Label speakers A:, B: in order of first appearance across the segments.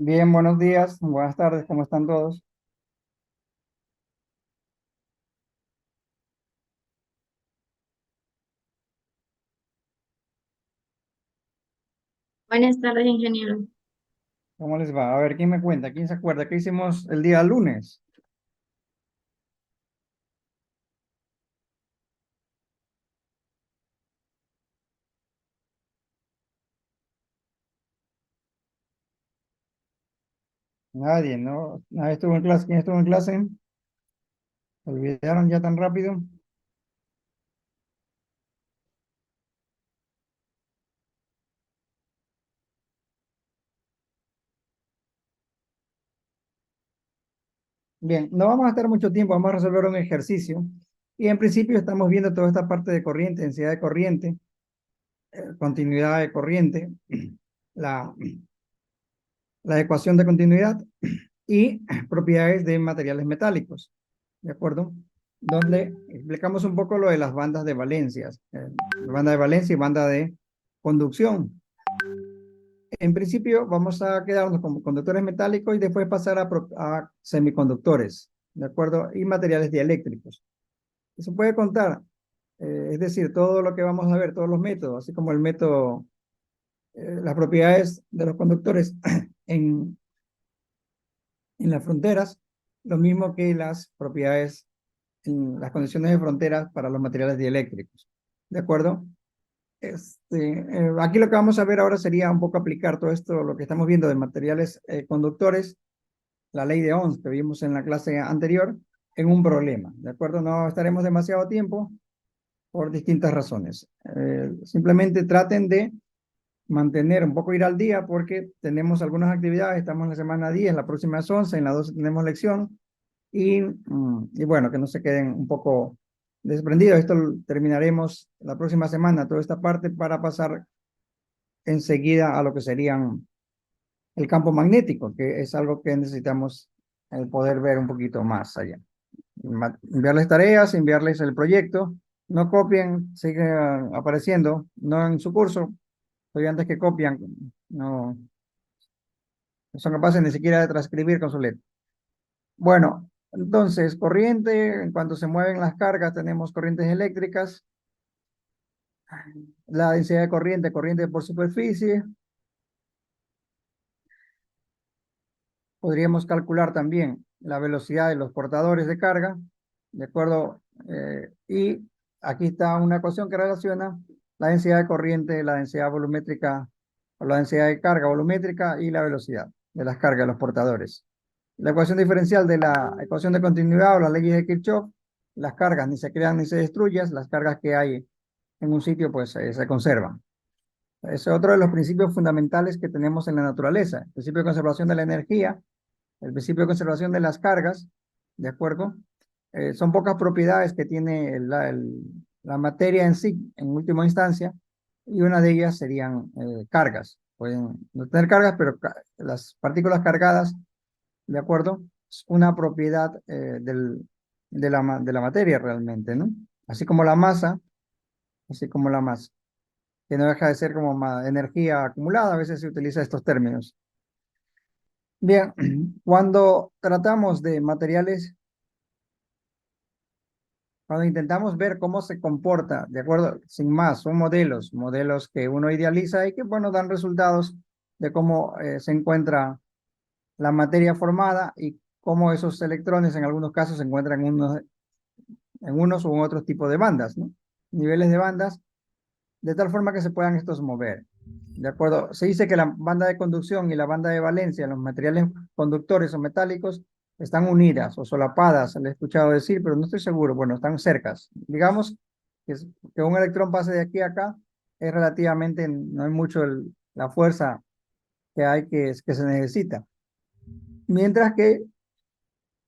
A: Bien, buenos días, buenas tardes, ¿cómo están todos?
B: Buenas tardes, ingeniero.
A: ¿Cómo les va? A ver, ¿quién me cuenta? ¿Quién se acuerda? ¿Qué hicimos el día lunes? Nadie, ¿no? Nadie estuvo en clase. ¿Quién estuvo en clase? ¿Se olvidaron ya tan rápido? Bien, no vamos a estar mucho tiempo, vamos a resolver un ejercicio. Y en principio estamos viendo toda esta parte de corriente, densidad de corriente, continuidad de corriente, la, la ecuación de continuidad y propiedades de materiales metálicos, ¿de acuerdo? Donde explicamos un poco lo de las bandas de valencias, banda de valencia y banda de conducción. En principio vamos a quedarnos con conductores metálicos y después pasar a semiconductores, ¿de acuerdo? Y materiales dieléctricos. Se puede contar, es decir, todo lo que vamos a ver, todos los métodos, así como el método, las propiedades de los conductores en, en las fronteras, lo mismo que las propiedades en las condiciones de fronteras para los materiales dieléctricos. ¿De acuerdo? Aquí lo que vamos a ver ahora sería un poco aplicar todo esto, lo que estamos viendo de materiales conductores, la ley de Ohm que vimos en la clase anterior, en un problema. ¿De acuerdo? No estaremos demasiado tiempo por distintas razones. Simplemente traten de mantener un poco ir al día porque tenemos algunas actividades, estamos en la semana 10, la próxima es 11, en la 12 tenemos lección y bueno, que no se queden un poco desprendidos. Esto terminaremos la próxima semana, toda esta parte, para pasar enseguida a lo que serían el campo magnético, que es algo que necesitamos poder ver un poquito más allá. Enviarles tareas, enviarles el proyecto, no copien, sigue apareciendo, no en su curso, estudiantes que copian, no son capaces ni siquiera de transcribir con su letra. Bueno, entonces, corriente, en cuanto se mueven las cargas, tenemos corrientes eléctricas, la densidad de corriente, corriente por superficie. Podríamos calcular también la velocidad de los portadores de carga, ¿de acuerdo? Y aquí está una ecuación que relaciona la densidad de corriente, la densidad volumétrica, o la densidad de carga volumétrica y la velocidad de las cargas de los portadores. La ecuación diferencial de la ecuación de continuidad o las leyes de Kirchhoff, las cargas ni se crean ni se destruyen, las cargas que hay en un sitio pues se conservan. Ese es otro de los principios fundamentales que tenemos en la naturaleza, el principio de conservación de la energía, el principio de conservación de las cargas, ¿de acuerdo? Son pocas propiedades que tiene la materia en sí, en última instancia, y una de ellas serían cargas. Pueden no tener cargas, pero las partículas cargadas, ¿de acuerdo? Es una propiedad de la materia realmente, ¿no? Así como la masa, así como la masa, que no deja de ser como energía acumulada, a veces se utiliza estos términos. Bien, cuando tratamos de materiales, cuando intentamos ver cómo se comporta, de acuerdo, sin más, son modelos, modelos que uno idealiza y que, bueno, dan resultados de cómo se encuentra la materia formada y cómo esos electrones en algunos casos se encuentran en unos u otros tipos de bandas, ¿no? Niveles de bandas, de tal forma que se puedan estos mover. ¿De acuerdo? Se dice que la banda de conducción y la banda de valencia, los materiales conductores o metálicos, están unidas o solapadas, le he escuchado decir, pero no estoy seguro. Bueno, están cercas. Digamos que un electrón pase de aquí a acá es relativamente, no hay mucho la fuerza que hay que se necesita. Mientras que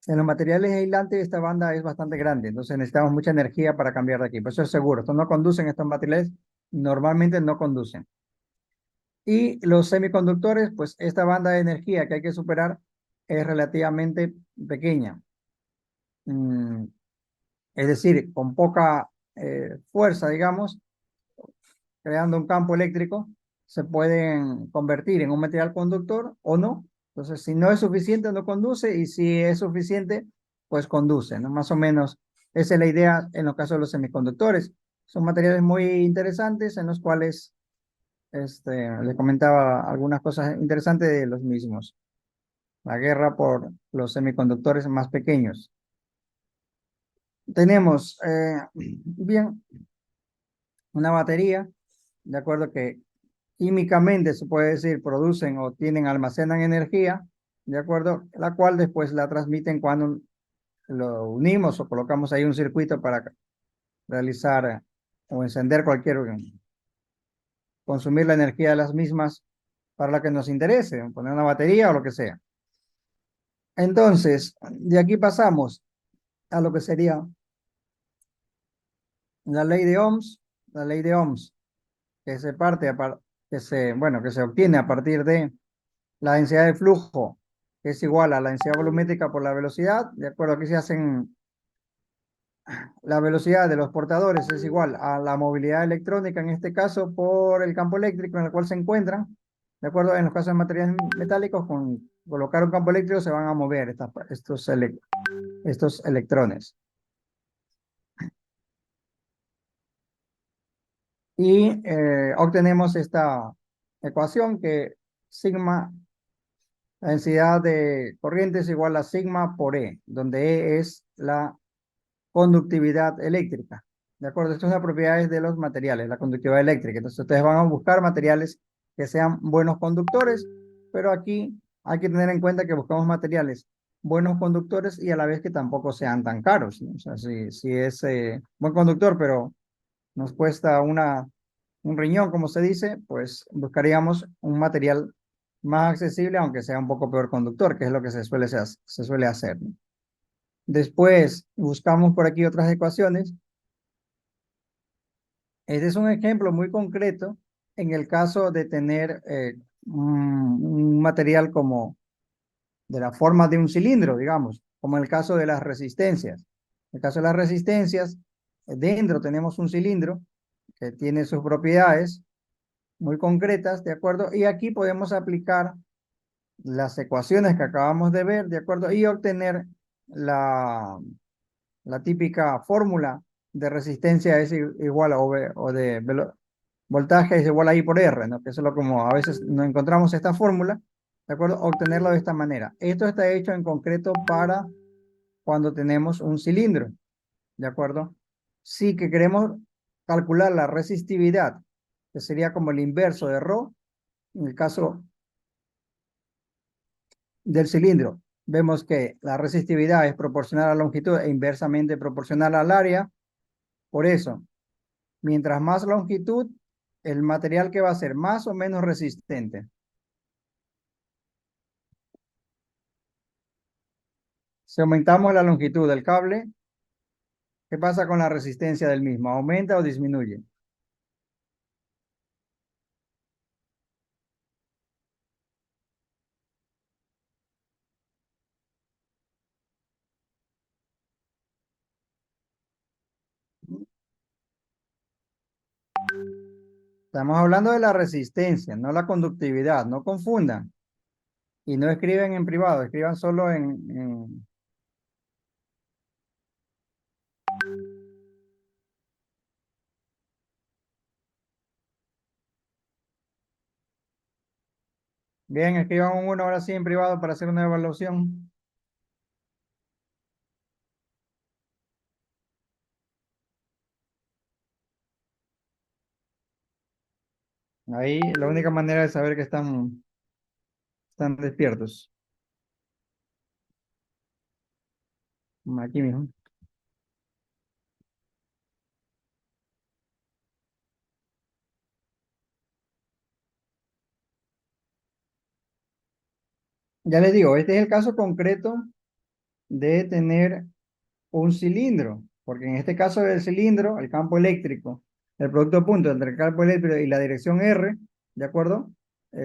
A: en los materiales aislantes esta banda es bastante grande, entonces necesitamos mucha energía para cambiar de aquí. Por eso es seguro, estos no conducen, estos materiales normalmente no conducen. Y los semiconductores, pues esta banda de energía que hay que superar es relativamente pequeña. Mm, es decir, con poca fuerza, digamos, creando un campo eléctrico, se pueden convertir en un material conductor o no, Entonces, si no es suficiente, no conduce, y si es suficiente, pues conduce, ¿no? Más o menos, esa es la idea en los casos de los semiconductores. Son materiales muy interesantes en los cuales le comentaba algunas cosas interesantes de los mismos. La guerra por los semiconductores más pequeños. Tenemos, bien, una batería, de acuerdo que químicamente se puede decir producen o tienen, almacenan energía, de acuerdo, la cual después la transmiten cuando lo unimos o colocamos ahí un circuito para realizar o encender cualquier, consumir la energía de las mismas para la que nos interese, poner una batería o lo que sea. Entonces, de aquí pasamos a lo que sería la ley de Ohms, la ley de Ohms, que se parte, bueno, que se obtiene a partir de la densidad de flujo, que es igual a la densidad volumétrica por la velocidad. De acuerdo, aquí se hacen, la velocidad de los portadores es igual a la movilidad electrónica, en este caso por el campo eléctrico en el cual se encuentran. De acuerdo, en los casos de materiales metálicos, con colocar un campo eléctrico se van a mover estos electrones. Y obtenemos esta ecuación que sigma, la densidad de corriente es igual a sigma por E, donde E es la conductividad eléctrica. ¿De acuerdo? Estas son las propiedades de los materiales, la conductividad eléctrica. Entonces ustedes van a buscar materiales que sean buenos conductores, pero aquí hay que tener en cuenta que buscamos materiales buenos conductores y a la vez que tampoco sean tan caros, ¿no? O sea, si es buen conductor, pero nos cuesta un riñón, como se dice, pues buscaríamos un material más accesible, aunque sea un poco peor conductor, que es lo que se suele hacer, ¿no? Después buscamos por aquí otras ecuaciones. Este es un ejemplo muy concreto en el caso de tener un material como de la forma de un cilindro, digamos, como en el caso de las resistencias. En el caso de las resistencias, dentro tenemos un cilindro que tiene sus propiedades muy concretas, ¿de acuerdo? Y aquí podemos aplicar las ecuaciones que acabamos de ver, ¿de acuerdo? Y obtener la típica fórmula de resistencia es igual a o de voltaje es igual a I por R, ¿no? Que eso es lo como a veces no encontramos esta fórmula, ¿de acuerdo? Obtenerlo de esta manera. Esto está hecho en concreto para cuando tenemos un cilindro, ¿de acuerdo? Sí que queremos calcular la resistividad, que sería como el inverso de ρ, en el caso del cilindro. Vemos que la resistividad es proporcional a la longitud e inversamente proporcional al área. Por eso, mientras más longitud, el material que va a ser más o menos resistente. Si aumentamos la longitud del cable, ¿qué pasa con la resistencia del mismo? ¿Aumenta o disminuye? Estamos hablando de la resistencia, no la conductividad. No confundan. Y no escriben en privado, escriban solo Bien, escriban un 1 ahora sí en privado para hacer una evaluación. Ahí la única manera de saber que están despiertos. Aquí mismo. Ya les digo, este es el caso concreto de tener un cilindro, porque en este caso del cilindro, el campo eléctrico, el producto punto entre el campo eléctrico y la dirección R, ¿de acuerdo?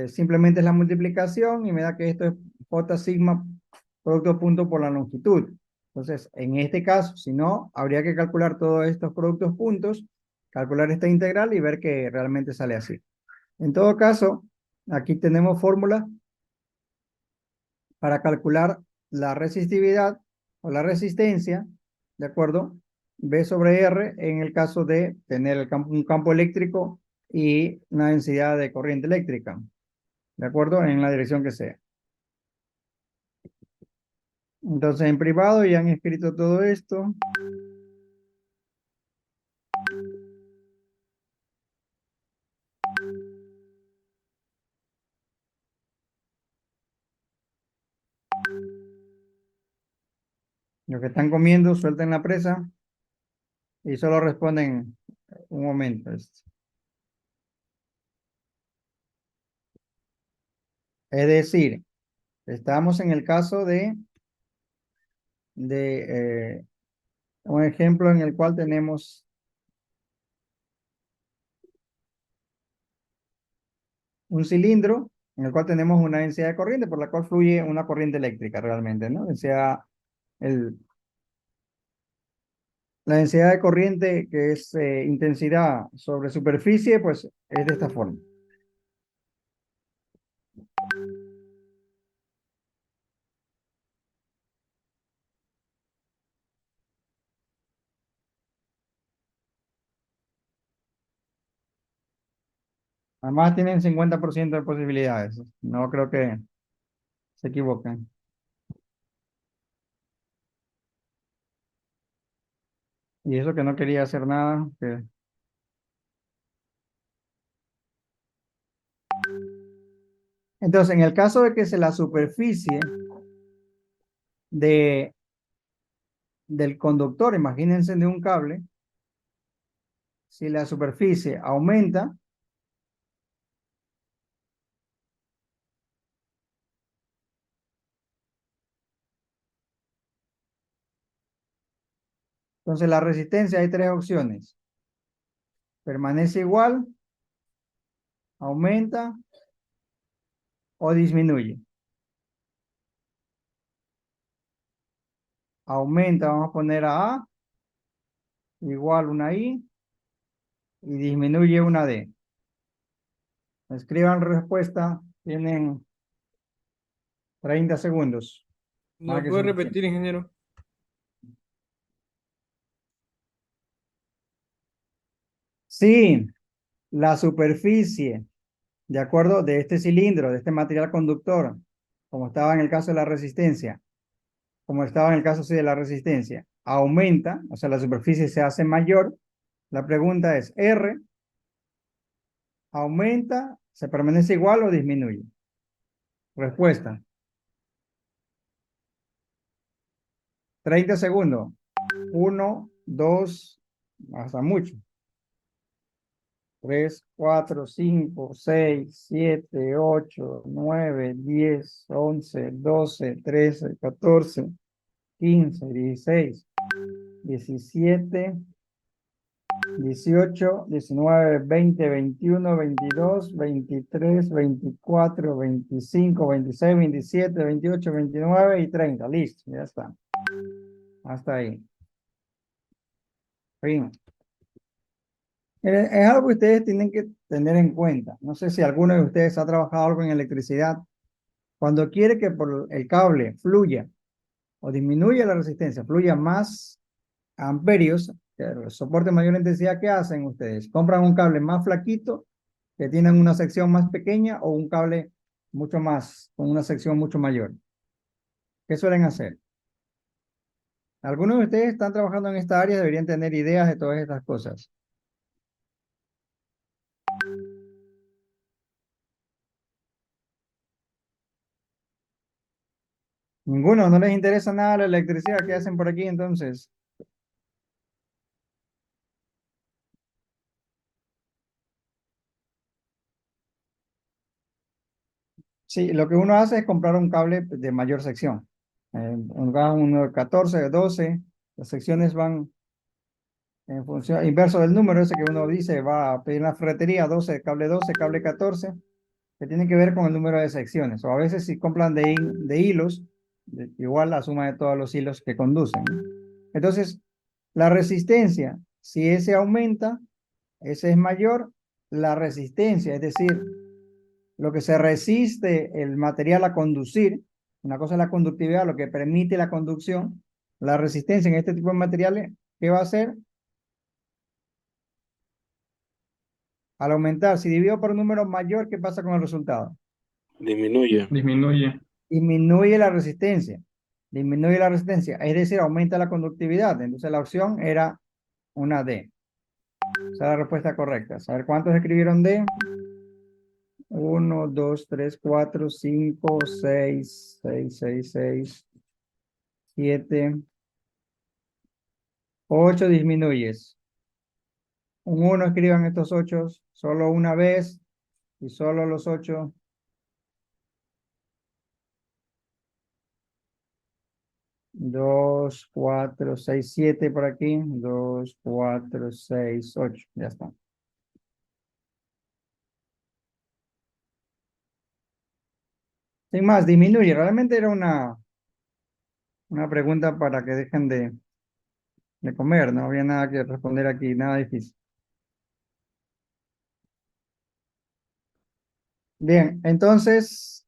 A: Simplemente es la multiplicación y me da que esto es J sigma producto punto por la longitud. Entonces, en este caso, si no, habría que calcular todos estos productos puntos, calcular esta integral y ver que realmente sale así. En todo caso, aquí tenemos fórmulas para calcular la resistividad o la resistencia, ¿de acuerdo? B sobre R en el caso de tener un campo eléctrico y una densidad de corriente eléctrica, ¿de acuerdo? En la dirección que sea. Entonces, en privado ya han escrito todo esto. Los que están comiendo, suelten la presa y solo responden un momento. Es decir, estamos en el caso de un ejemplo en el cual tenemos un cilindro en el cual tenemos una densidad de corriente por la cual fluye una corriente eléctrica realmente, ¿no? O sea, la densidad de corriente que es intensidad sobre superficie, pues es de esta forma. Además tienen 50% de posibilidades. No creo que se equivoquen. Y eso que no quería hacer nada. Entonces, en el caso de que se la superficie de, del conductor, imagínense de un cable, si la superficie aumenta, entonces la resistencia hay tres opciones. Permanece igual, aumenta o disminuye. Aumenta, vamos a poner a igual una I, y disminuye una D. Escriban respuesta, tienen 30 segundos. Más
B: ¿No
A: que
B: puede
A: suficiente.
B: repetir, ingeniero?
A: Sí, la superficie, de acuerdo, de este cilindro, de este material conductor, como estaba en el caso de la resistencia, como estaba en el caso sí, de la resistencia, aumenta, o sea, la superficie se hace mayor. La pregunta es, R, ¿aumenta, se permanece igual o disminuye? Respuesta, 30 segundos. 1, 2, hasta mucho. 3, 4, 5, 6, 7, 8, 9, 10, 11, 12, 13, 14, 15, 16, 17, 18, 19, 20, 21, 22, 23, 24, 25, 26, 27, 28, 29 y 30. Listo, ya está. Hasta ahí. Fin. Es algo que ustedes tienen que tener en cuenta. No sé si alguno de ustedes ha trabajado algo en electricidad. Cuando quiere que por el cable fluya o disminuya la resistencia, fluya más amperios, que soporte mayor intensidad, ¿qué hacen ustedes? Compran un cable más flaquito, que tienen una sección más pequeña, o un cable mucho más, con una sección mucho mayor. ¿Qué suelen hacer? Algunos de ustedes están trabajando en esta área, deberían tener ideas de todas estas cosas. Ninguno, no les interesa nada la electricidad. ¿Qué hacen por aquí entonces? Sí, lo que uno hace es comprar un cable de mayor sección. Uno de 14, de 12, las secciones van en función, inverso del número ese que uno dice, va a pedir en la ferretería 12, cable 14, que tiene que ver con el número de secciones. O a veces si compran de hilos, igual la suma de todos los hilos que conducen, ¿no? Entonces, la resistencia, si ese aumenta, ese es mayor, la resistencia, es decir, lo que se resiste el material a conducir, Una cosa es la conductividad, lo que permite la conducción. La resistencia en este tipo de materiales, ¿qué va a hacer? Al aumentar, si divido por un número mayor, ¿qué pasa con el resultado?
B: Disminuye.
C: Disminuye.
A: Disminuye la resistencia. Disminuye la resistencia, es decir, aumenta la conductividad. Entonces la opción era una D. Esa es la respuesta correcta. Saber cuántos escribieron D. 1, 2, 3, 4, 5, 6, 6, 6, 6, 7, 8 disminuyes. Un 1 escriban estos 8 solo una vez y solo los 8. 2, 4, 6, 7 por aquí. 2, 4, 6, 8. Ya está. Sin más, disminuye. Realmente era una pregunta para que dejen de comer. No había nada que responder aquí, nada difícil. Bien, entonces,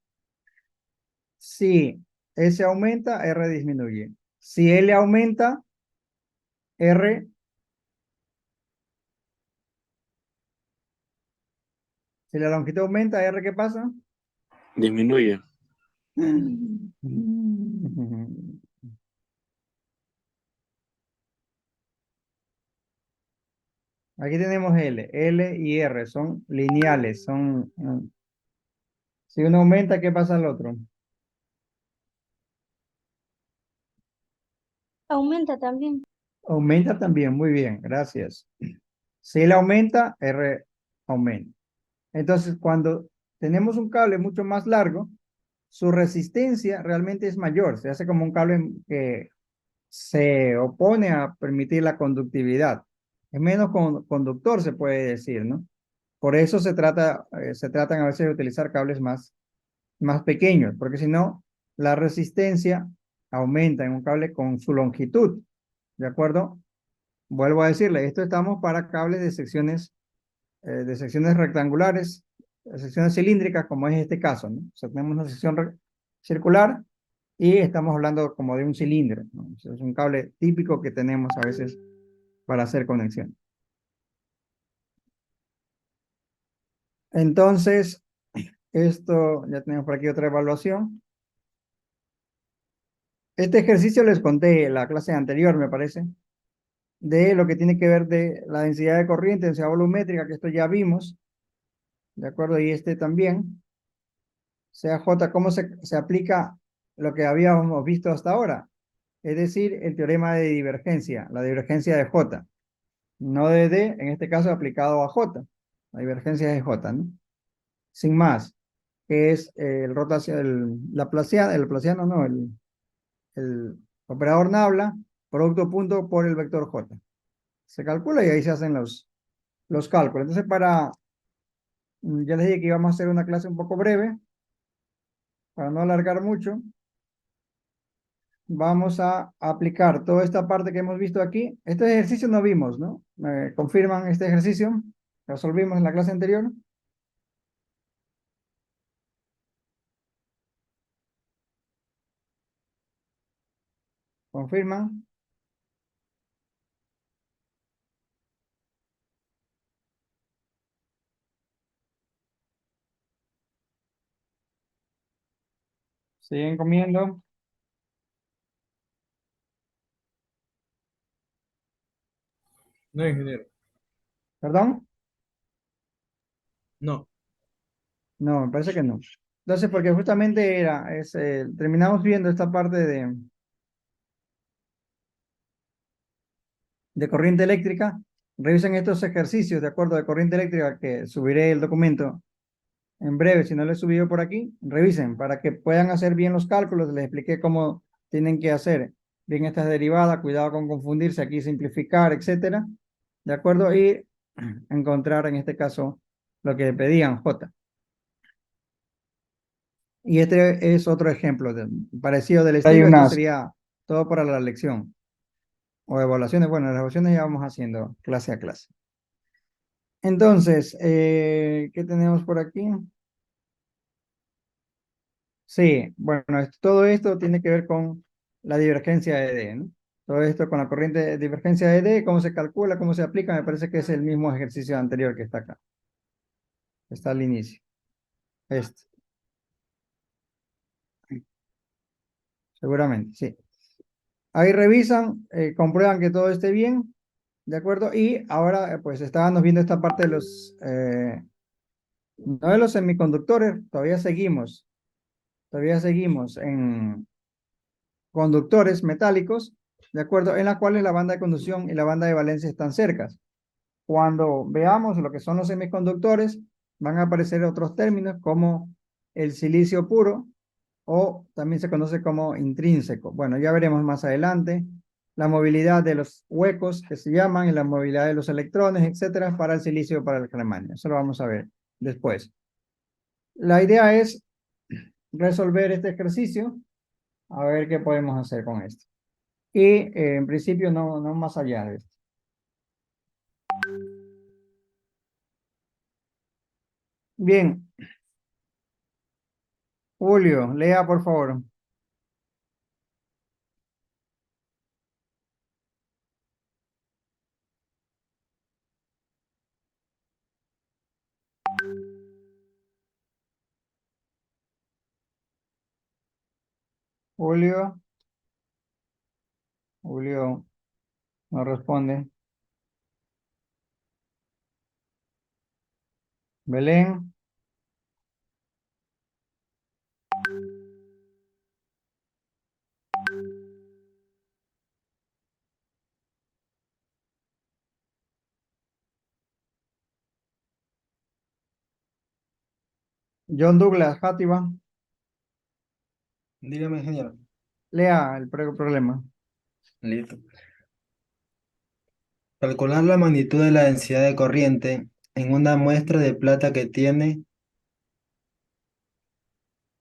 A: si S aumenta, R disminuye. Si L aumenta, R, si la longitud aumenta, R, ¿qué pasa?
B: Disminuye.
A: Aquí tenemos L. L y R son lineales. Si uno aumenta, ¿qué pasa al otro?
D: Aumenta también.
A: Aumenta también. Muy bien, gracias. Si L aumenta, R aumenta. Entonces, cuando tenemos un cable mucho más largo, su resistencia realmente es mayor. Se hace como un cable que se opone a permitir la conductividad. Es menos conductor, se puede decir, ¿no? Por eso se tratan a veces de utilizar cables más pequeños, porque si no, la resistencia aumenta en un cable con su longitud, ¿de acuerdo? Vuelvo a decirle, esto estamos para cables de secciones rectangulares, de secciones cilíndricas, como es este caso, ¿no? O sea, tenemos una sección circular y estamos hablando como de un cilindro, ¿no? O sea, es un cable típico que tenemos a veces para hacer conexión. Entonces, esto, ya tenemos por aquí otra evaluación. Este ejercicio les conté en la clase anterior, me parece, de lo que tiene que ver de la densidad de corriente, densidad volumétrica, que esto ya vimos, ¿de acuerdo? Y este también, sea J, ¿cómo se aplica lo que habíamos visto hasta ahora? Es decir, el teorema de divergencia, la divergencia de J, no de D, en este caso aplicado a J, la divergencia de J, ¿no? Sin más, que es el rotación, el laplaciano, no, el operador nabla, producto punto por el vector J. Se calcula y ahí se hacen los cálculos. Entonces, ya les dije que íbamos a hacer una clase un poco breve, para no alargar mucho. Vamos a aplicar toda esta parte que hemos visto aquí. Este ejercicio no vimos, ¿no? ¿Me confirman este ejercicio? Resolvimos en la clase anterior. ¿Confirman? ¿Siguen comiendo?
C: No, ingeniero.
A: ¿Perdón?
C: No.
A: No, me parece que no. Entonces, porque justamente terminamos viendo esta parte de corriente eléctrica. Revisen estos ejercicios de acuerdo de corriente eléctrica que subiré el documento en breve. Si no lo he subido por aquí, revisen para que puedan hacer bien los cálculos. Les expliqué cómo tienen que hacer bien estas derivadas. Cuidado con confundirse aquí, simplificar, etcétera. De acuerdo, y encontrar en este caso lo que pedían J. Y este es otro ejemplo parecido del estilo. Esto sería todo para la lección o evaluaciones. Bueno, las evaluaciones ya vamos haciendo clase a clase. Entonces, ¿qué tenemos por aquí? Sí, bueno, todo esto tiene que ver con la divergencia de D, ¿no? Todo esto con la corriente de divergencia de D, cómo se calcula, cómo se aplica, me parece que es el mismo ejercicio anterior que está acá. Está al inicio. Este, seguramente, sí. Ahí revisan, comprueban que todo esté bien, ¿de acuerdo? Y ahora, pues, estábamos viendo esta parte de no de los semiconductores, todavía seguimos en conductores metálicos, ¿de acuerdo? En las cuales la banda de conducción y la banda de valencia están cercas. Cuando veamos lo que son los semiconductores, van a aparecer otros términos como el silicio puro o también se conoce como intrínseco. Bueno, ya veremos más adelante la movilidad de los huecos que se llaman y la movilidad de los electrones, etcétera, para el silicio y para el germanio. Eso lo vamos a ver después. La idea es resolver este ejercicio, a ver qué podemos hacer con esto. Y en principio no más allá de esto. Bien, Julio, lea por favor. Julio, Julio no responde. Belén, John Douglas, Fátima,
D: Dígame, ingeniero.
A: lea el problema.
D: Listo. Calcular la magnitud de la densidad de corriente en una muestra de plata que tiene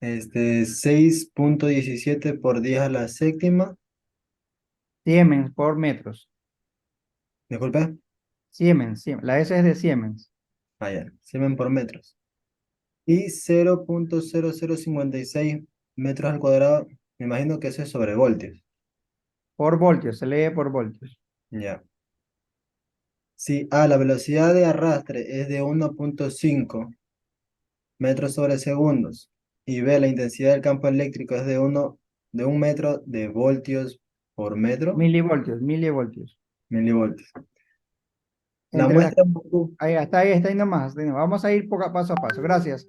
D: 6.17 por 10 a la séptima.
A: Siemens por metros.
D: Disculpe.
A: Siemens. La S es de Siemens.
D: Ah, ya. Siemens por metros. Y 0.0056 metros al cuadrado. Me imagino que eso es sobre voltios.
A: Por voltios, se lee por voltios.
D: Ya. Si A, la velocidad de arrastre es de 1.5 metros sobre segundos y B, la intensidad del campo eléctrico es de 1 metro de voltios por metro,
A: Milivoltios, milivoltios.
D: milivoltios. La
A: Entre las,
D: muestra,
A: ahí, está ahí nomás. Vamos a ir paso a paso. Gracias,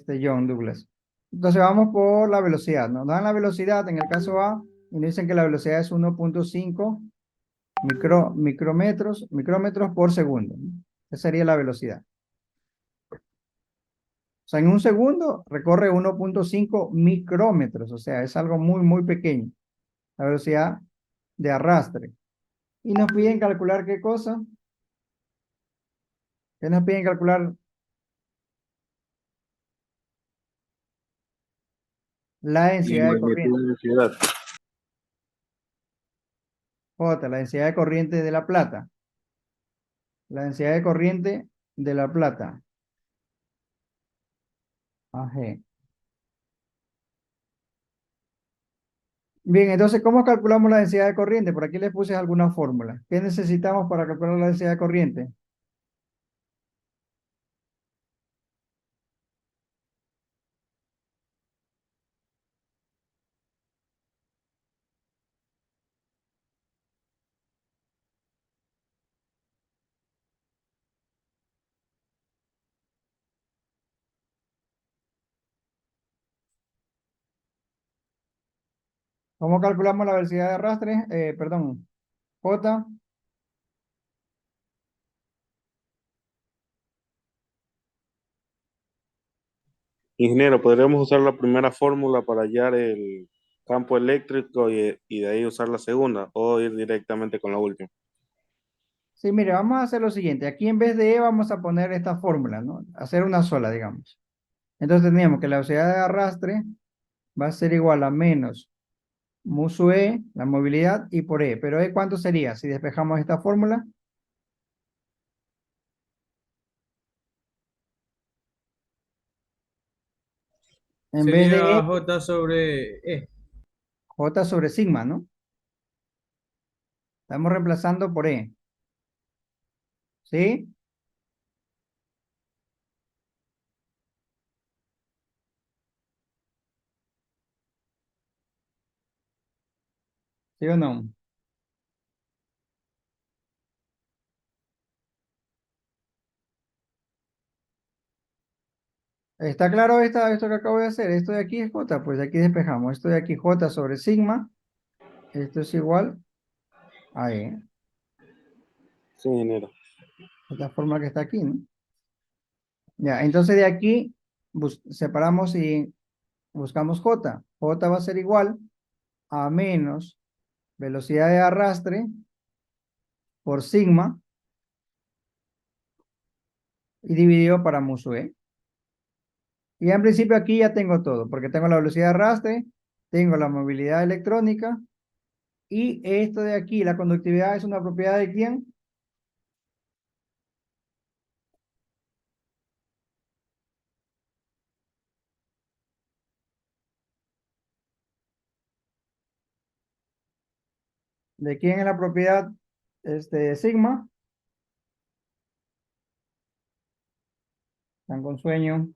A: John Douglas. Entonces vamos por la velocidad. Nos dan la velocidad en el caso A y nos dicen que la velocidad es 1.5 micrómetros por segundo, ¿no? Esa sería la velocidad. O sea, en un segundo recorre 1.5 micrómetros, o sea, es algo muy pequeño, la velocidad de arrastre. Y nos piden calcular qué cosa. ¿Qué nos piden calcular? La
B: Y
A: densidad de corriente.
B: magnitud de ciudad.
A: J, la densidad de corriente de la plata. La densidad de corriente de la plata. AG. Bien, entonces, ¿cómo calculamos la densidad de corriente? Por aquí les puse alguna fórmula. ¿Qué necesitamos para calcular la densidad de corriente? ¿Cómo calculamos la velocidad de arrastre? Perdón, J.
B: Ingeniero, podríamos usar la primera fórmula para hallar el campo eléctrico y de ahí usar la segunda o ir directamente con la última.
A: Sí, mire, vamos a hacer lo siguiente. Aquí en vez de E vamos a poner esta fórmula, ¿no? Hacer una sola, digamos. Entonces teníamos que la velocidad de arrastre va a ser igual a menos mu sub E, la movilidad, y por E. Pero E, ¿cuánto sería si despejamos esta fórmula? En vez de
C: Sería
A: E,
C: J sobre E.
A: J sobre sigma, ¿no? Estamos reemplazando por E. ¿Sí? ¿Sí o no? ¿Está claro esto que acabo de hacer? Esto de aquí es J, pues de aquí despejamos. Esto de aquí J sobre sigma. Esto es igual a E.
B: Sí, ingeniero.
A: Esta forma que está aquí, ¿no? Ya, entonces de aquí separamos y buscamos J. J va a ser igual a menos velocidad de arrastre por sigma y dividido para musu E. Y en principio aquí ya tengo todo, porque tengo la velocidad de arrastre, tengo la movilidad electrónica y esto de aquí, la conductividad es una propiedad de ¿quién? ¿De quién es la propiedad sigma? Están con sueño.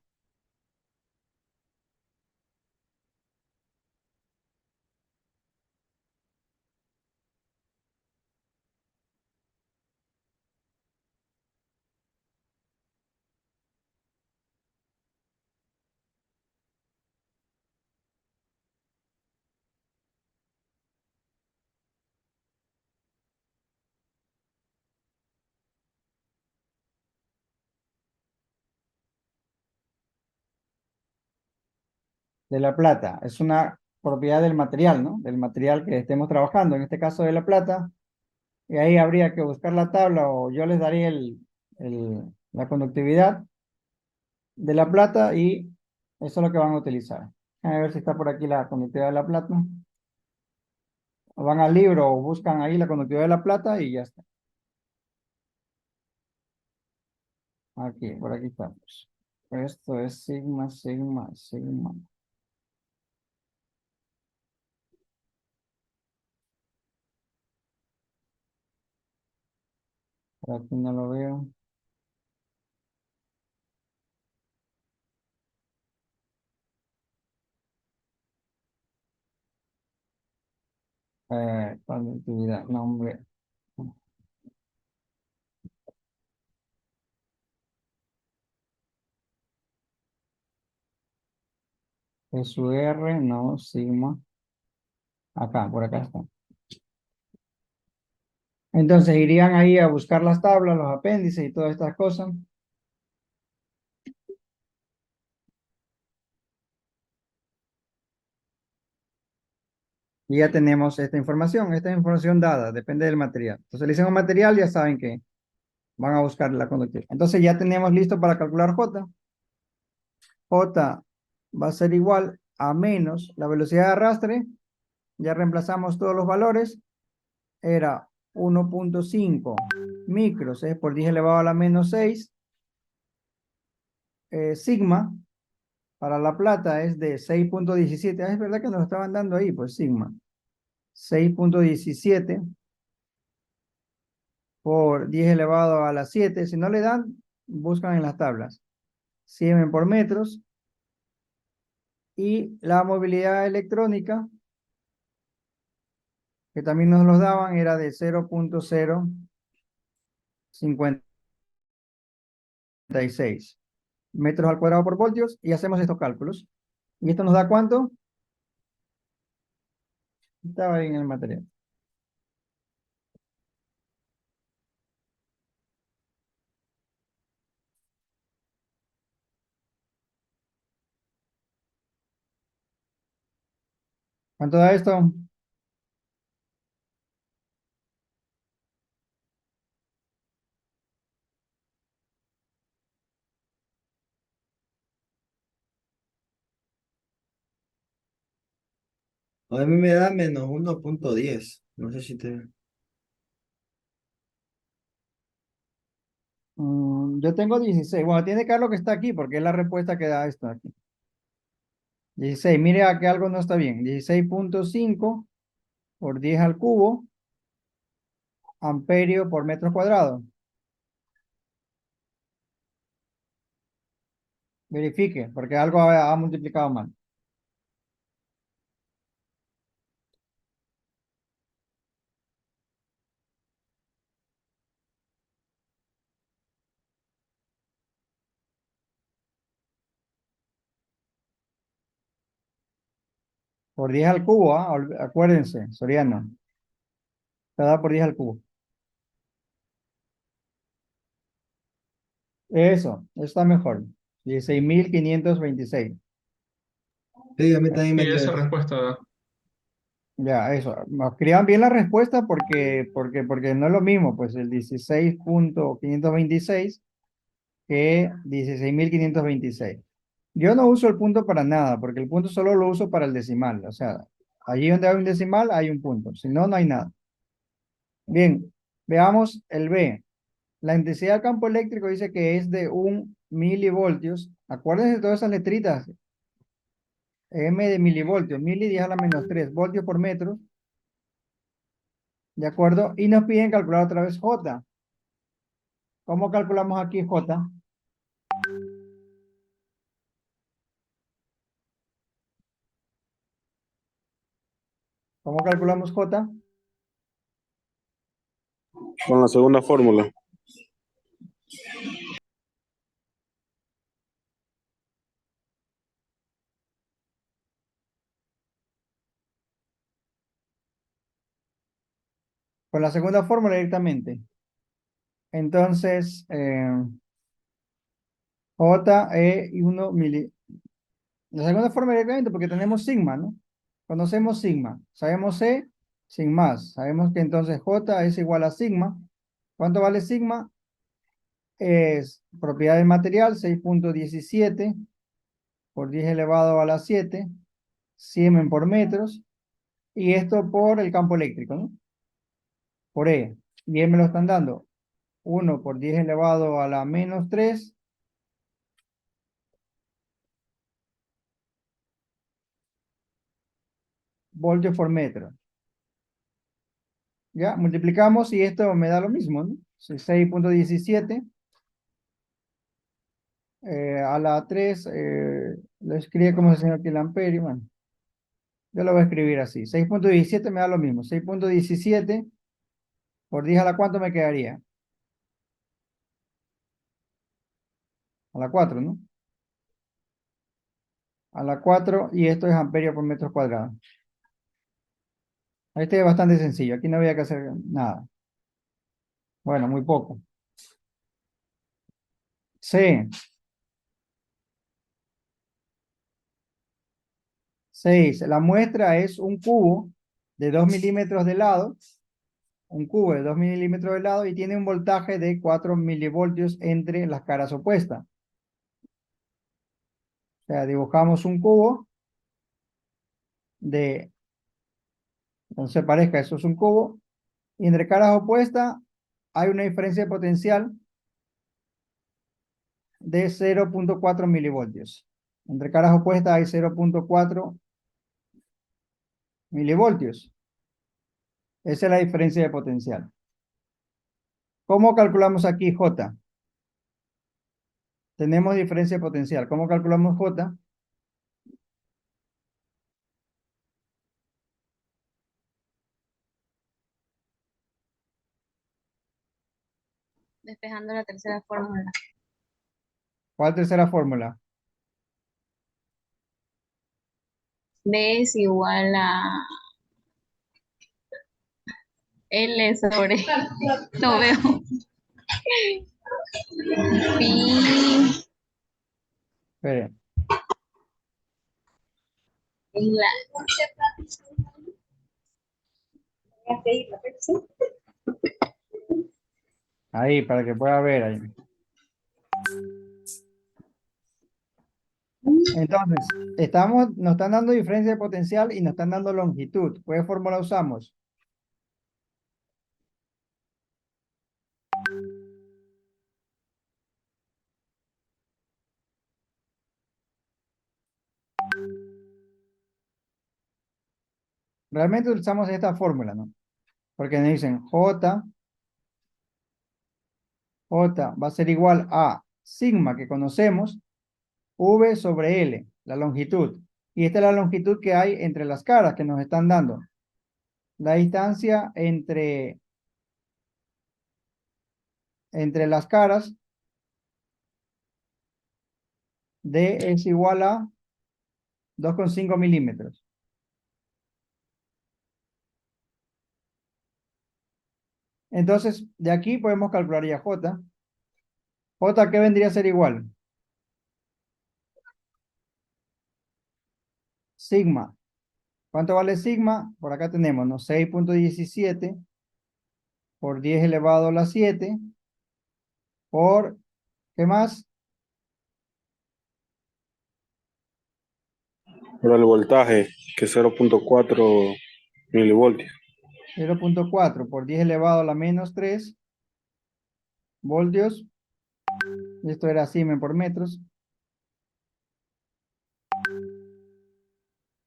A: De la plata. Es una propiedad del material, ¿no? Del material que estemos trabajando, en este caso de la plata. Y ahí habría que buscar la tabla o yo les daría la conductividad de la plata y eso es lo que van a utilizar. A ver si está por aquí la conductividad de la plata. O van al libro o buscan ahí la conductividad de la plata y ya está. Aquí, por aquí estamos. Esto es sigma, sigma, sigma. Por aquí no lo veo. Conductividad, nombre. Es su R, no, sigma. Acá, por acá está. Entonces irían ahí a buscar las tablas, los apéndices y todas estas cosas. Y ya tenemos esta información. Esta es información dada, depende del material. Entonces le dicen un material, ya saben que van a buscar la conductividad. Entonces ya tenemos listo para calcular J. J va a ser igual a menos la velocidad de arrastre. Ya reemplazamos todos los valores. Era 1.5 micros, es por 10 elevado a la menos 6. Sigma para la plata es de 6.17. Ah, es verdad que nos lo estaban dando ahí, pues sigma. 6.17 por 10 elevado a la 7. Si no le dan, buscan en las tablas. Siemens por metros. Y la movilidad electrónica, que también nos los daban, era de 0.056 metros al cuadrado por voltios. Y hacemos estos cálculos. ¿Y esto nos da cuánto? Estaba ahí en el material. ¿Cuánto da esto?
D: A mí me da menos 1.10. No sé si te...
A: Yo tengo 16. Bueno, tiene que ver lo que está aquí, porque es la respuesta que da esto aquí. 16, mire a que algo no está bien. 16.5 por 10 al cubo, amperio por metro cuadrado. Verifique, porque algo ha multiplicado mal. Por 10 al cubo, ¿ah? Acuérdense, Soriano. Cada por 10 al cubo. Eso está mejor. 16.526.
D: Sí, a mí también
C: Sí,
D: me dio
C: esa
D: eso.
C: respuesta da.
A: Ya, eso. Escriban bien la respuesta porque no es lo mismo, pues el 16.526 que 16.526. Yo no uso el punto para nada, porque el punto solo lo uso para el decimal. O sea, allí donde hay un decimal hay un punto, si no, no hay nada. Bien, veamos el B. La intensidad del campo eléctrico dice que es de 1 milivoltios. Acuérdense de todas esas letritas. M de milivoltios, mili 10 a la menos 3 voltios por metro. ¿De acuerdo? Y nos piden calcular otra vez J. ¿Cómo calculamos aquí J? ¿Cómo calculamos J?
B: Con la segunda fórmula.
A: Con la segunda fórmula directamente. Entonces, J y 1 mili. La segunda fórmula directamente porque tenemos sigma, ¿no? Conocemos sigma. Sabemos C sin más. Sabemos que entonces J es igual a sigma. ¿Cuánto vale sigma? Es propiedad del material, 6.17 por 10 elevado a la 7, Siemens por metros, y esto por el campo eléctrico, ¿no? Por E. Y E me lo están dando 1 por 10 elevado a la menos 3 voltios por metro. Ya, multiplicamos y esto me da lo mismo, ¿no? 6.17 a la 3, lo escribe como se enseña aquí el amperio, bueno, yo lo voy a escribir así. 6.17 me da lo mismo. 6.17 por 10 a la cuánto me quedaría. A la 4, ¿no? A la 4 y esto es amperio por metro cuadrado. Este es bastante sencillo. Aquí no había que hacer nada. Bueno, muy poco. C. 6. La muestra es un cubo de 2 milímetros de lado. Un cubo de 2 milímetros de lado y tiene un voltaje de 4 milivoltios entre las caras opuestas. O sea, dibujamos un cubo de, no se parezca, eso es un cubo. Y entre caras opuestas hay una diferencia de potencial de 0.4 milivoltios. Entre caras opuestas hay 0.4 milivoltios. Esa es la diferencia de potencial. ¿Cómo calculamos aquí J? Tenemos diferencia de potencial. ¿Cómo calculamos J?
E: Despejando la tercera fórmula.
A: ¿Cuál tercera fórmula?
E: B es igual a L sobre. No veo. Pi
A: Espere.
E: es la.
A: Ahí, para que pueda ver ahí. Entonces, nos están dando diferencia de potencial y nos están dando longitud. ¿Qué fórmula usamos? Realmente utilizamos esta fórmula, ¿no? Porque nos dicen J va a ser igual a sigma que conocemos, V sobre L, la longitud. Y esta es la longitud que hay entre las caras que nos están dando. La distancia entre las caras D es igual a 2,5 milímetros. Entonces, de aquí podemos calcular ya J. J, ¿qué vendría a ser igual? Sigma. ¿Cuánto vale sigma? Por acá tenemos, ¿no? 6,17 por 10 elevado a la 7 por, ¿qué más?
B: Por el voltaje, que es 0.4 milivoltios.
A: 0,4 por 10 elevado a la menos 3 voltios. Esto era Siemens por metros.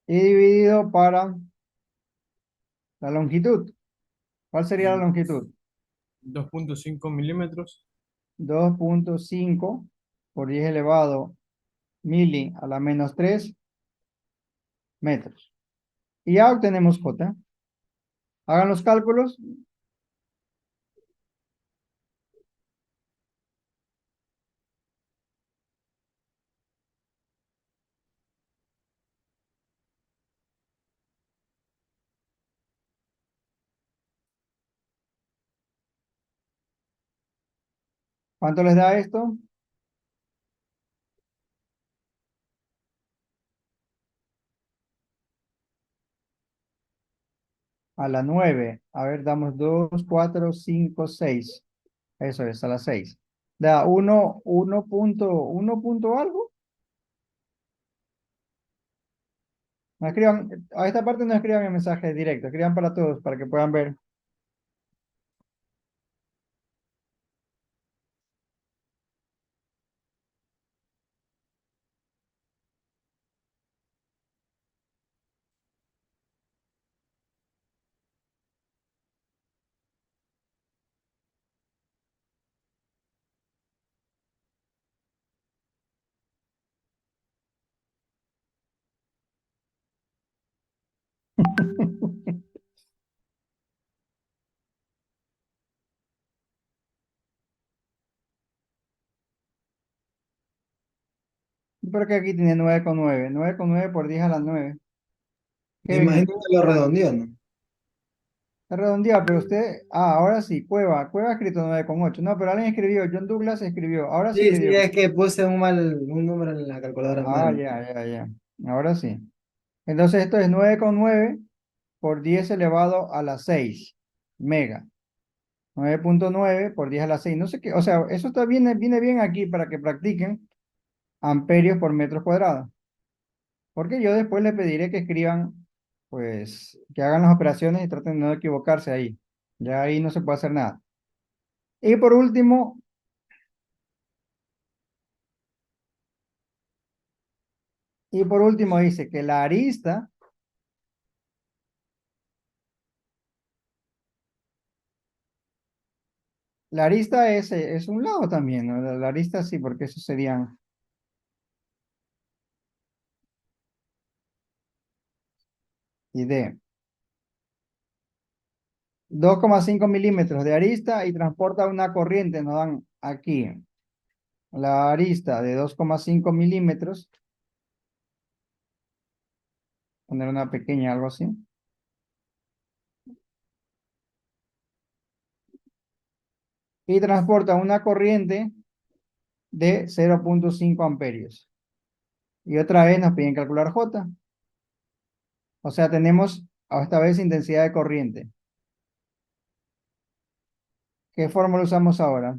A: Y dividido para la longitud. ¿Cuál sería la longitud?
C: 2.5 milímetros.
A: 2,5 por 10 elevado mili a la menos 3 metros. Y ya obtenemos J. Hagan los cálculos. ¿Cuánto les da esto? A la 9. A ver, damos 2, 4, 5, 6. Eso es, a las 6. Da 1 punto algo. No escriban, a esta parte no escriban el mensaje directo, escriban para todos, para que puedan ver. Porque aquí tiene 9,9. 9,9 por 10 a la 9.
D: Me
A: Kevin,
D: imagino que lo redondeó, ¿no?
A: está redondeado, pero usted, ahora sí, Cueva ha escrito 9,8. No, pero alguien escribió, John Douglas escribió, ahora sí
D: Sí,
A: le
D: sí,
A: dio.
D: es que puse un número en la calculadora
A: Ah,
D: mal.
A: ya. Ahora sí. Entonces esto es 9,9 por 10 elevado a la 6 mega. 9,9 por 10 a la 6. No sé qué, o sea, eso está viene bien aquí para que practiquen amperios por metro cuadrado. Porque yo después les pediré que escriban, pues, que hagan las operaciones y traten de no equivocarse ahí. Ya ahí no se puede hacer nada. Y por último dice que la arista es un lado también, ¿no? La arista sí, porque eso serían y de 2,5 milímetros de arista y transporta una corriente, nos dan aquí la arista de 2,5 milímetros, poner una pequeña, algo así, y transporta una corriente de 0,5 amperios. Y otra vez nos piden calcular J. O sea, tenemos esta vez intensidad de corriente. ¿Qué fórmula usamos ahora?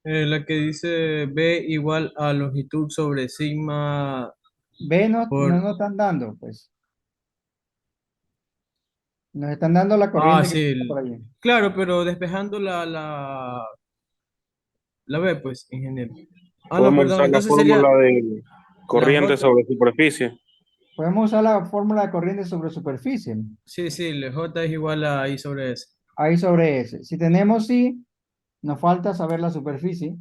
C: La que dice B igual a longitud sobre sigma
A: B no
C: por...
A: nos están dando, pues. Nos están dando la
C: Ah,
A: corriente que
C: sí.
A: está por allí.
C: Claro, pero despejando la B, pues, ingeniero. Ah, no,
B: Podemos
C: perdón,
B: usar la
C: entonces sería
B: fórmula de
C: la
B: corriente
C: J.
B: sobre superficie.
A: Podemos usar la fórmula de corriente sobre superficie.
C: Sí, sí, la J es igual a I sobre S.
A: Ahí sobre S. Si tenemos I, nos falta saber la superficie.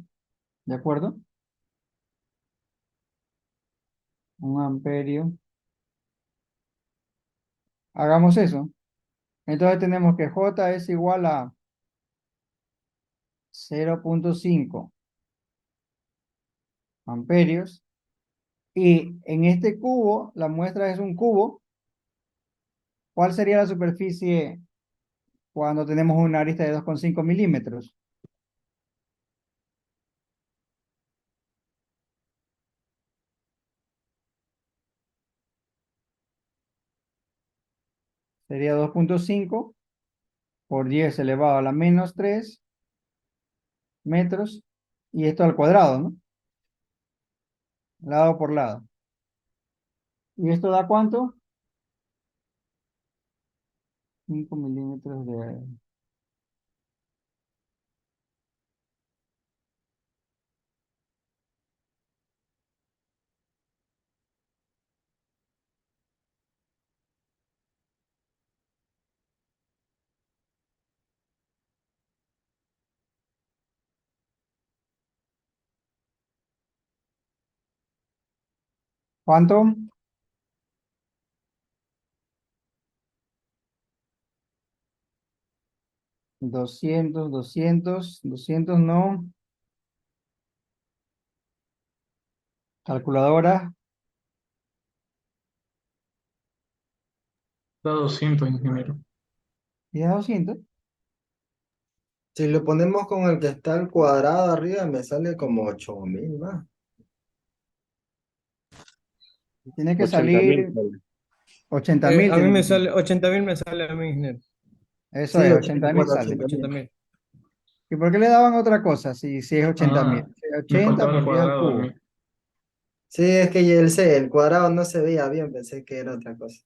A: ¿De acuerdo? 1 amperio. Hagamos eso. Entonces tenemos que J es igual a 0,5 amperios. Y en este cubo, la muestra es un cubo. ¿Cuál sería la superficie cuando tenemos una arista de 2,5 milímetros? Sería 2,5 por 10 elevado a la menos 3 metros. Y esto al cuadrado, ¿no? Lado por lado. ¿Y esto da cuánto? 5 milímetros de... ¿Cuánto? 200 no. Calculadora.
C: Da 200, ingeniero.
A: ¿Y da 200?
D: Si lo ponemos con el que está al cuadrado arriba, me sale como 8000, ¿va?
A: Tiene que
B: 80.000.
A: salir 80.000.
C: A mí
A: Tiene que
C: me
A: salir.
C: sale, 80.000 me sale a mí, ingeniero.
A: Eso
D: Sí,
A: es, 80.000
D: 84,
A: sale.
D: 80.000.
C: 80.000.
A: ¿Y por qué le daban otra cosa si es 80.000?
C: Ah,
A: Si es
C: me
A: 80
C: faltaba el
A: por 10 al
C: cuadrado a
A: cubo.
C: mí.
D: Sí, es que ya el C, el cuadrado no se veía bien, pensé que era otra cosa.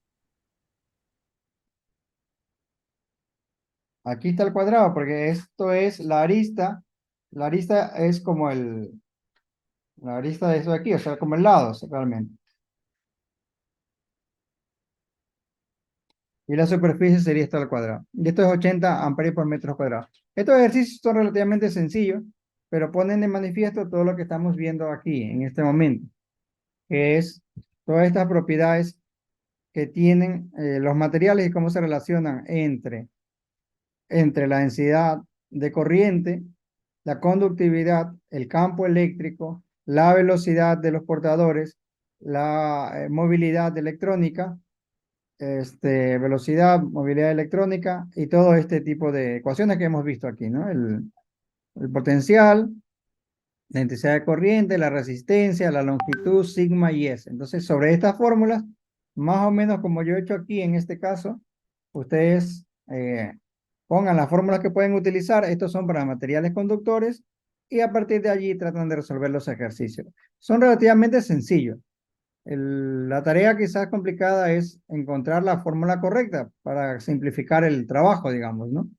A: Aquí está el cuadrado, porque esto es la arista. La arista es como la arista de eso de aquí, o sea, como el lado, realmente. Y la superficie sería esto al cuadrado. Y esto es 80 amperios por metro cuadrado. Estos ejercicios son relativamente sencillos, pero ponen de manifiesto todo lo que estamos viendo aquí en este momento, que es todas estas propiedades que tienen los materiales y cómo se relacionan entre la densidad de corriente, la conductividad, el campo eléctrico, la velocidad de los portadores, la movilidad electrónica, velocidad, movilidad electrónica y todo este tipo de ecuaciones que hemos visto aquí, ¿no? El potencial, la intensidad de corriente, la resistencia, la longitud, sigma y S. Entonces, sobre estas fórmulas, más o menos como yo he hecho aquí en este caso, ustedes pongan las fórmulas que pueden utilizar. Estos son para materiales conductores y a partir de allí tratan de resolver los ejercicios. Son relativamente sencillos. La tarea quizás complicada es encontrar la fórmula correcta para simplificar el trabajo, digamos, ¿no?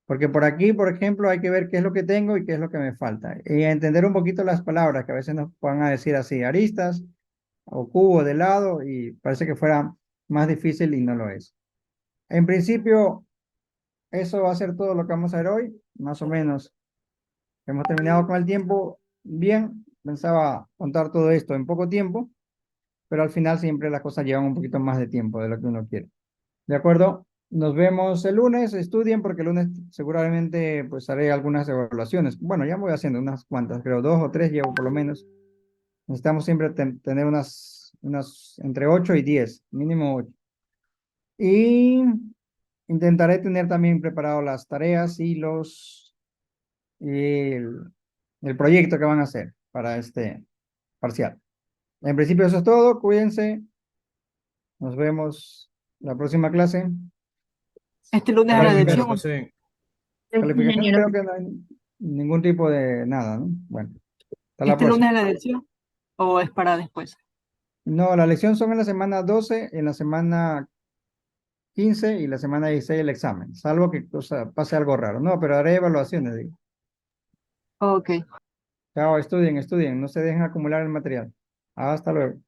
A: Porque por aquí, por ejemplo, hay que ver qué es lo que tengo y qué es lo que me falta. Y entender un poquito las palabras que a veces nos van a decir así, aristas o cubo de lado, y parece que fuera más difícil y no lo es. En principio, eso va a ser todo lo que vamos a ver hoy, más o menos. Hemos terminado con el tiempo bien. Pensaba contar todo esto en poco tiempo, pero al final siempre las cosas llevan un poquito más de tiempo de lo que uno quiere. ¿De acuerdo? Nos vemos el lunes, estudien porque el lunes seguramente pues haré algunas evaluaciones. Bueno, ya voy haciendo unas cuantas, creo 2 o 3 llevo por lo menos. Necesitamos siempre tener unas entre 8 y 10, mínimo 8. Y intentaré tener también preparado las tareas y el proyecto que van a hacer para este parcial. En principio eso es todo, cuídense, nos vemos la próxima clase.
F: Este lunes a
C: Vale,
F: la
C: ingeniero,
F: elección.
C: pues sí.
A: Calificación
E: Ingeniero.
A: creo que no hay ningún tipo de nada, ¿no? Bueno, hasta la
F: Este lunes
A: próxima.
F: a la elección. ¿O es para después?
A: No, la lección son en la semana 12, en la semana 15 y la semana 16 el examen, salvo que pase algo raro. No, pero haré evaluaciones, digo.
F: Ok.
A: Chao, estudien, no se dejen acumular el material. Hasta luego.